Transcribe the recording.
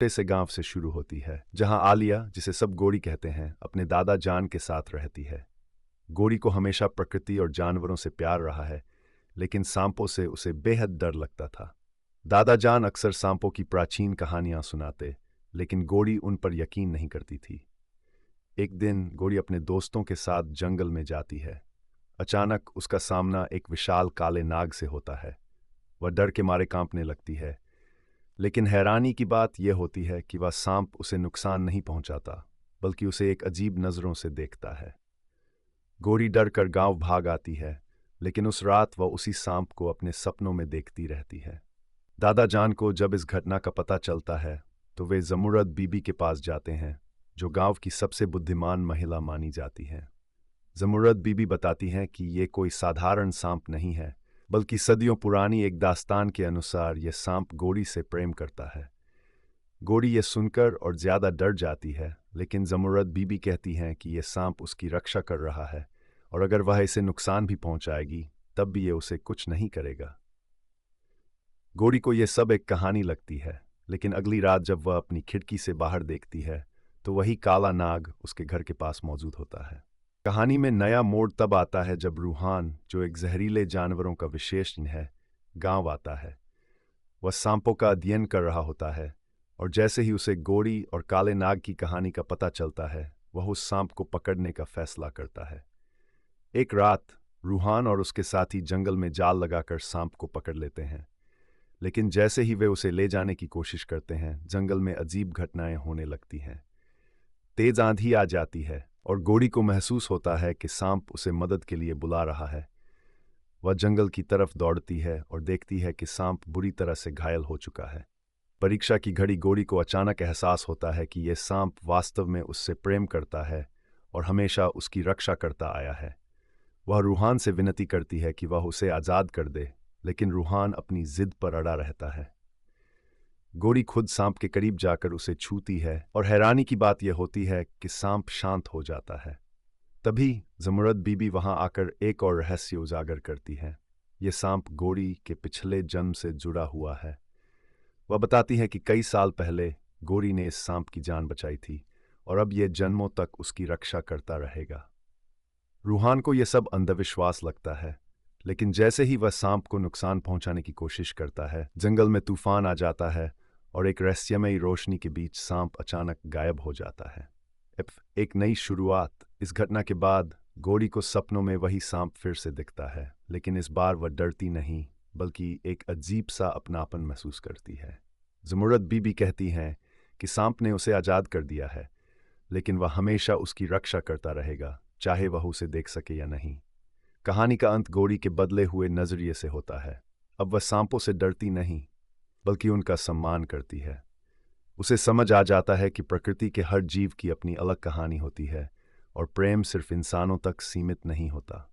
छोटे से गांव से शुरू होती है जहां आलिया, जिसे सब गोरी कहते हैं, अपने दादा जान के साथ रहती है। गोरी को हमेशा प्रकृति और जानवरों से प्यार रहा है, लेकिन सांपों से उसे बेहद डर लगता था। दादा जान अक्सर सांपों की प्राचीन कहानियां सुनाते, लेकिन गोरी उन पर यकीन नहीं करती थी। एक दिन गोरी अपने दोस्तों के साथ जंगल में जाती है। अचानक उसका सामना एक विशाल काले नाग से होता है। वह डर के मारे कांपने लगती है, लेकिन हैरानी की बात यह होती है कि वह सांप उसे नुकसान नहीं पहुंचाता, बल्कि उसे एक अजीब नजरों से देखता है। गोरी डर कर गांव भाग आती है, लेकिन उस रात वह उसी सांप को अपने सपनों में देखती रहती है। दादा जान को जब इस घटना का पता चलता है, तो वे जमुरद बीबी के पास जाते हैं, जो गांव की सबसे बुद्धिमान महिला मानी जाती हैं। जमुरद बीबी बताती हैं कि ये कोई साधारण सांप नहीं है, बल्कि सदियों पुरानी एक दास्तान के अनुसार यह सांप गोरी से प्रेम करता है। गोरी ये सुनकर और ज्यादा डर जाती है, लेकिन जमुरद बीबी कहती हैं कि यह सांप उसकी रक्षा कर रहा है, और अगर वह इसे नुकसान भी पहुंचाएगी, तब भी ये उसे कुछ नहीं करेगा। गोरी को यह सब एक कहानी लगती है, लेकिन अगली रात जब वह अपनी खिड़की से बाहर देखती है, तो वही काला नाग उसके घर के पास मौजूद होता है। कहानी में नया मोड़ तब आता है जब रूहान, जो एक जहरीले जानवरों का विशेषज्ञ है, गांव आता है। वह सांपों का अध्ययन कर रहा होता है, और जैसे ही उसे गोरी और काले नाग की कहानी का पता चलता है, वह उस सांप को पकड़ने का फैसला करता है। एक रात रूहान और उसके साथी जंगल में जाल लगाकर सांप को पकड़ लेते हैं, लेकिन जैसे ही वे उसे ले जाने की कोशिश करते हैं, जंगल में अजीब घटनाएं होने लगती हैं। तेज आंधी आ जाती है, और गोरी को महसूस होता है कि सांप उसे मदद के लिए बुला रहा है। वह जंगल की तरफ दौड़ती है और देखती है कि सांप बुरी तरह से घायल हो चुका है। परीक्षा की घड़ी गोरी को अचानक एहसास होता है कि यह सांप वास्तव में उससे प्रेम करता है और हमेशा उसकी रक्षा करता आया है। वह रूहान से विनती करती है कि वह उसे आज़ाद कर दे, लेकिन रूहान अपनी जिद पर अड़ा रहता है। गोरी खुद सांप के करीब जाकर उसे छूती है, और हैरानी की बात यह होती है कि सांप शांत हो जाता है। तभी जमुरद बीबी वहां आकर एक और रहस्य उजागर करती है। ये सांप गोरी के पिछले जन्म से जुड़ा हुआ है। वह बताती है कि कई साल पहले गोरी ने इस सांप की जान बचाई थी, और अब यह जन्मों तक उसकी रक्षा करता रहेगा। रूहान को यह सब अंधविश्वास लगता है, लेकिन जैसे ही वह सांप को नुकसान पहुंचाने की कोशिश करता है, जंगल में तूफान आ जाता है, और एक रहस्यमयी रोशनी के बीच सांप अचानक गायब हो जाता है। एक नई शुरुआत। इस घटना के बाद गोरी को सपनों में वही सांप फिर से दिखता है, लेकिन इस बार वह डरती नहीं, बल्कि एक अजीब सा अपनापन महसूस करती है। जमुरद बीबी कहती हैं कि सांप ने उसे आज़ाद कर दिया है, लेकिन वह हमेशा उसकी रक्षा करता रहेगा, चाहे वह उसे देख सके या नहीं। कहानी का अंत गोरी के बदले हुए नजरिए से होता है। अब वह सांपों से डरती नहीं, बल्कि उनका सम्मान करती है। उसे समझ आ जाता है कि प्रकृति के हर जीव की अपनी अलग कहानी होती है, और प्रेम सिर्फ इंसानों तक सीमित नहीं होता।